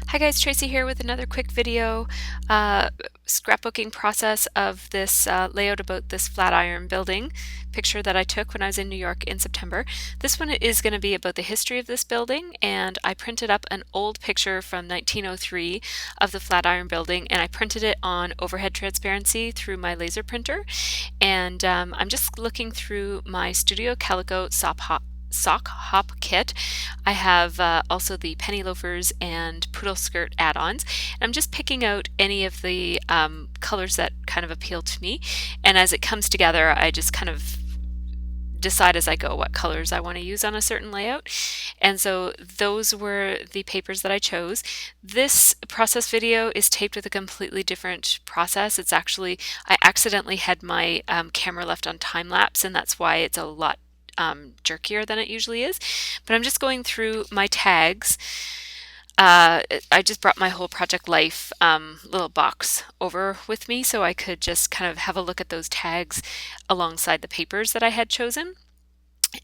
Hi guys, Tracy here with another quick video uh, scrapbooking process of this layout about this Flatiron building picture that I took when I was in New York in September. This one is going to be about the history of this building, and I printed up an old picture from 1903 of the Flatiron building, and I printed it on overhead transparency through my laser printer. And I'm just looking through my Studio Calico sock hop kit. I have also the penny loafers and poodle skirt add-ons. And I'm just picking out any of the colors that kind of appeal to me. And as it comes together, I just kind of decide as I go what colors I want to use on a certain layout. And so those were the papers that I chose. This process video is taped with a completely different process. It's actually, I accidentally had my camera left on time-lapse, and that's why it's a lot jerkier than it usually is. But I'm just going through my tags. I just brought my whole Project Life little box over with me so I could just kind of have a look at those tags alongside the papers that I had chosen.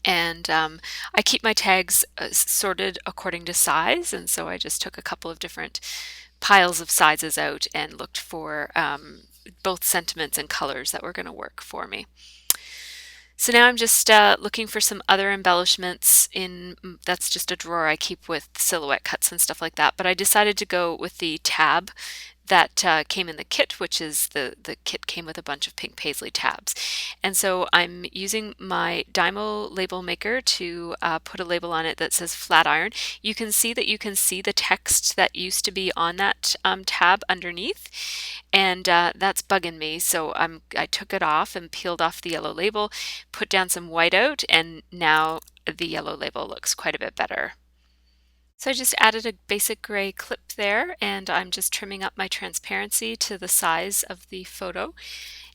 And I keep my tags sorted according to size, and so I just took a couple of different piles of sizes out and looked for both sentiments and colors that were going to work for me. So now I'm just looking for some other embellishments in, that's just a drawer I keep with silhouette cuts and stuff like that, but I decided to go with the tab that came in the kit, which is the kit came with a bunch of pink paisley tabs. And so I'm using my Dymo label maker to put a label on it that says Flatiron. You can see the text that used to be on that tab underneath, and that's bugging me. So I took it off and peeled off the yellow label, put down some whiteout, and now the yellow label looks quite a bit better. So I just added a basic gray clip there, and I'm just trimming up my transparency to the size of the photo.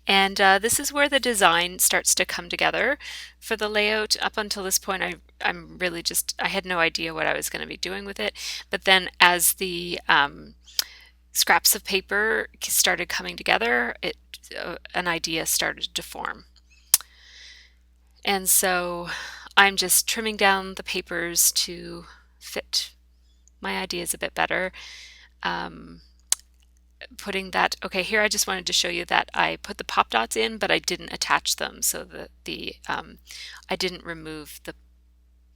And this is where the design starts to come together for the layout. Up until this point, I'm really just, I had no idea what I was going to be doing with it. But then as the scraps of paper started coming together, an idea started to form. And so I'm just trimming down the papers to fit my ideas a bit better. Putting that, okay, here I just wanted to show you that I put the pop dots in, but I didn't attach them, so I didn't remove the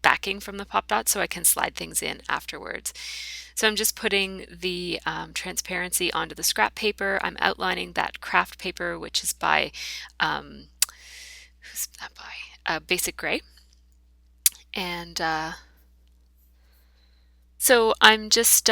backing from the pop dots, so I can slide things in afterwards. So I'm just putting the transparency onto the scrap paper. I'm outlining that craft paper, which is by, who's that by? Basic Gray. And so I'm just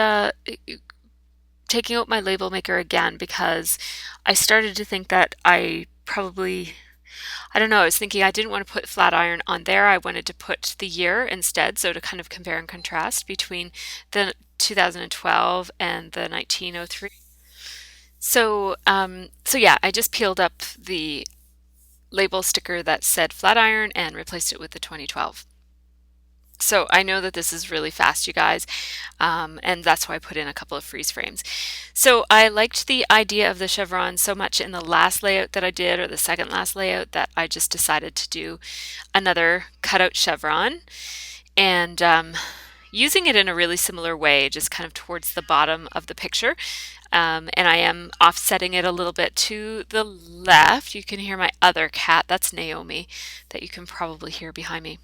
taking out my label maker again because I started to think that I don't know, I was thinking I didn't want to put Flatiron on there. I wanted to put the year instead, so to kind of compare and contrast between the 2012 and the 1903. So yeah, I just peeled up the label sticker that said Flatiron and replaced it with the 2012. So I know that this is really fast, you guys, and that's why I put in a couple of freeze frames. So I liked the idea of the chevron so much in the last layout that I did, or the second last layout, that I just decided to do another cutout chevron, and using it in a really similar way, just kind of towards the bottom of the picture. And I am offsetting it a little bit to the left. You can hear my other cat, that's Naomi, that you can probably hear behind me.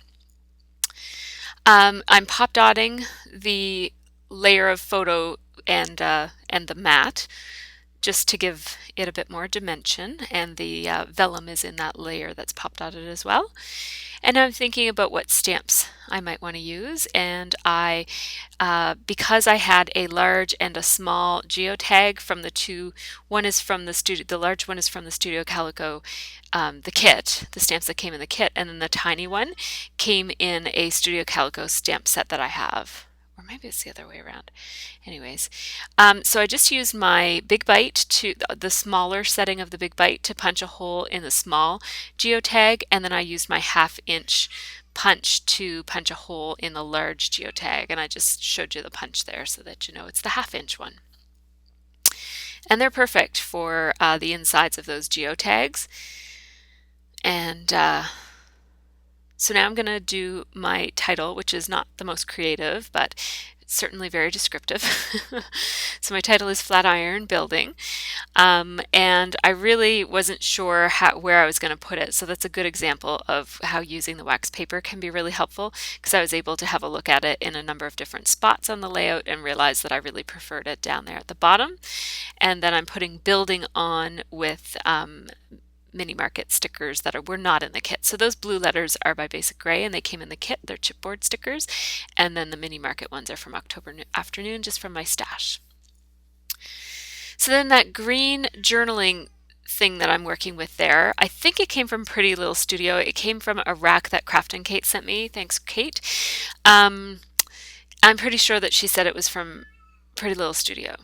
I'm pop dotting the layer of photo and the mat just to give it a bit more dimension, and the vellum is in that layer that's pop dotted as well. And I'm thinking about what stamps I might want to use, and because I had a large and a small geotag from the two, one is from the studio, the large one is from the Studio Calico, the kit, the stamps that came in the kit, and then the tiny one came in a Studio Calico stamp set that I have. Or maybe it's the other way around. Anyways, so I just used my Big Bite to the smaller setting of the Big Bite to punch a hole in the small geotag, and then I used my 1/2 inch punch to punch a hole in the large geotag, and I just showed you the punch there so that you know it's the 1/2 inch one. And they're perfect for the insides of those geotags. And so now I'm going to do my title, which is not the most creative, but certainly very descriptive. So my title is Flatiron Building. And I really wasn't sure where I was going to put it. So that's a good example of how using the wax paper can be really helpful, because I was able to have a look at it in a number of different spots on the layout and realize that I really preferred it down there at the bottom. And then I'm putting building on with mini market stickers that were not in the kit. So those blue letters are by Basic Gray and they came in the kit. They're chipboard stickers. And then the mini market ones are from October Afternoon, just from my stash. So then that green journaling thing that I'm working with there, I think it came from Pretty Little Studio. It came from a rack that Craftin' Kate sent me. Thanks, Kate. I'm pretty sure that she said it was from Pretty Little Studio.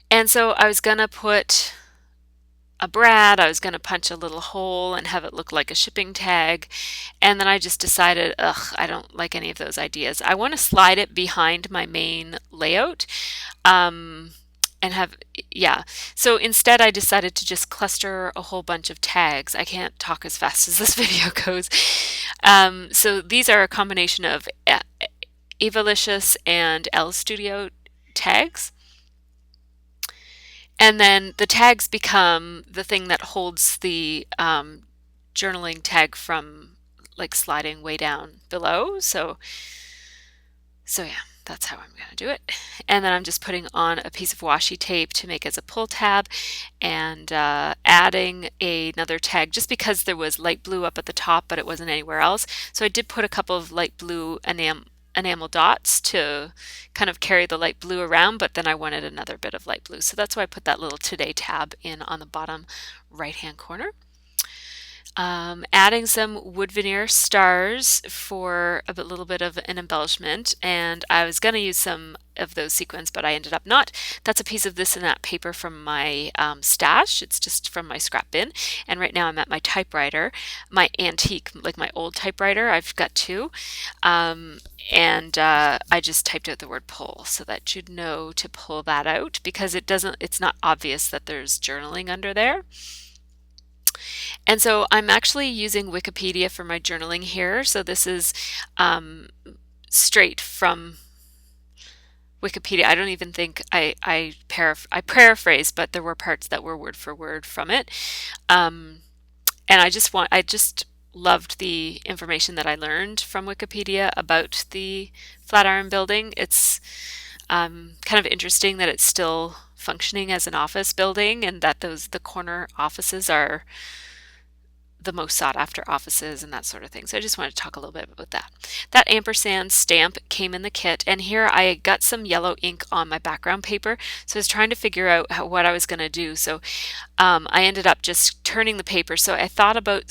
And so I was going to put a brad, I was going to punch a little hole and have it look like a shipping tag. And then I just decided, I don't like any of those ideas. I want to slide it behind my main layout. And have, yeah. So instead I decided to just cluster a whole bunch of tags. I can't talk as fast as this video goes. So these are a combination of Evalicious and L Studio tags. And then the tags become the thing that holds the journaling tag from like sliding way down below. So yeah, that's how I'm going to do it. And then I'm just putting on a piece of washi tape to make as a pull tab and adding another tag just because there was light blue up at the top, but it wasn't anywhere else. So I did put a couple of light blue enamel dots to kind of carry the light blue around, but then I wanted another bit of light blue. So that's why I put that little Today tab in on the bottom right-hand corner. Adding some wood veneer stars for a little bit of an embellishment, and I was going to use some of those sequins, but I ended up not. That's a piece of this and that paper from my stash. It's just from my scrap bin, and right now I'm at my typewriter, my antique, like my old typewriter. I've got two, and I just typed out the word pull so that you'd know to pull that out, because it's not obvious that there's journaling under there. And so I'm actually using Wikipedia for my journaling here. So this is straight from Wikipedia. I don't even think I paraphrase, but there were parts that were word for word from it. And I just loved the information that I learned from Wikipedia about the Flatiron building. It's kind of interesting that it's still functioning as an office building, and that the corner offices are the most sought after offices and that sort of thing. So I just wanted to talk a little bit about that. That ampersand stamp came in the kit, and here I got some yellow ink on my background paper. So I was trying to figure out what I was going to do. So I ended up just turning the paper. So I thought about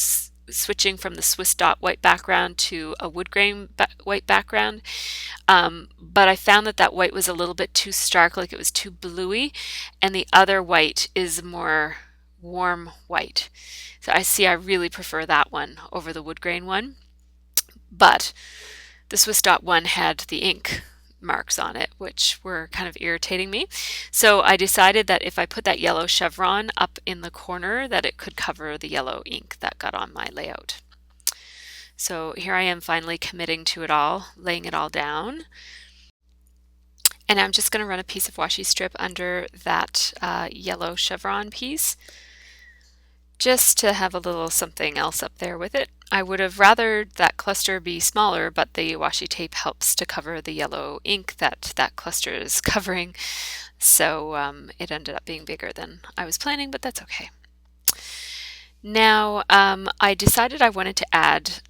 switching from the Swiss dot white background to a wood grain white background, but I found that white was a little bit too stark, like it was too bluey, and the other white is more warm white. So I really prefer that one over the wood grain one, but the Swiss dot one had the ink marks on it, which were kind of irritating me. So I decided that if I put that yellow chevron up in the corner, that it could cover the yellow ink that got on my layout. So here I am finally committing to it all, laying it all down. And I'm just going to run a piece of washi strip under that yellow chevron piece, just to have a little something else up there with it. I would have rather that cluster be smaller, but the washi tape helps to cover the yellow ink that cluster is covering. So it ended up being bigger than I was planning, but that's okay. Now I decided I wanted to add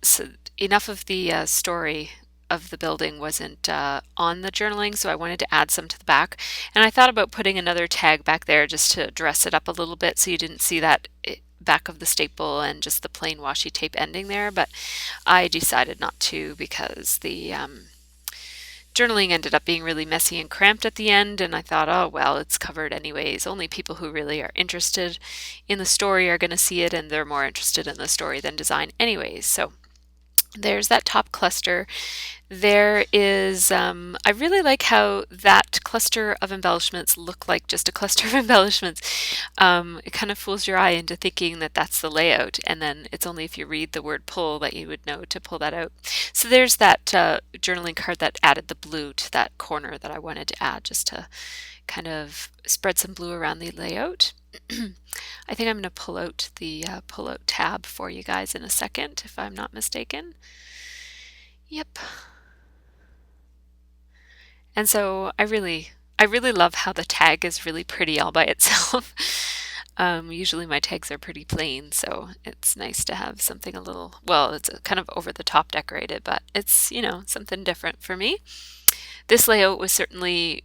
enough of the story of the building wasn't on the journaling, so I wanted to add some to the back. And I thought about putting another tag back there just to dress it up a little bit so you didn't see that back of the staple and just the plain washi tape ending there, but I decided not to because the journaling ended up being really messy and cramped at the end, and I thought, oh well, it's covered anyways. Only people who really are interested in the story are going to see it, and they're more interested in the story than design anyways. So There's that top cluster. There is, I really like how that cluster of embellishments look like just a cluster of embellishments. It kind of fools your eye into thinking that that's the layout, and then it's only if you read the word pull that you would know to pull that out. So there's that journaling card that added the blue to that corner that I wanted to add just to kind of spread some blue around the layout. I think I'm going to pull out the pull out tab for you guys in a second, if I'm not mistaken. Yep. And so I really love how the tag is really pretty all by itself. Usually my tags are pretty plain, so it's nice to have something a little, well, it's kind of over the top decorated, but it's, you know, something different for me. This layout was certainly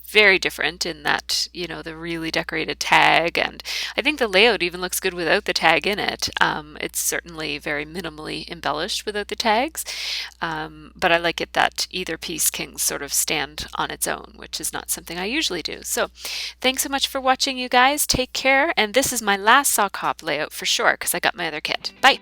very different in that, you know, the really decorated tag, and I think the layout even looks good without the tag in it. It's certainly very minimally embellished without the tags, but I like it that either piece can sort of stand on its own, which is not something I usually do. So thanks so much for watching, you guys. Take care, and this is my last sock hop layout for sure because I got my other kit. Bye!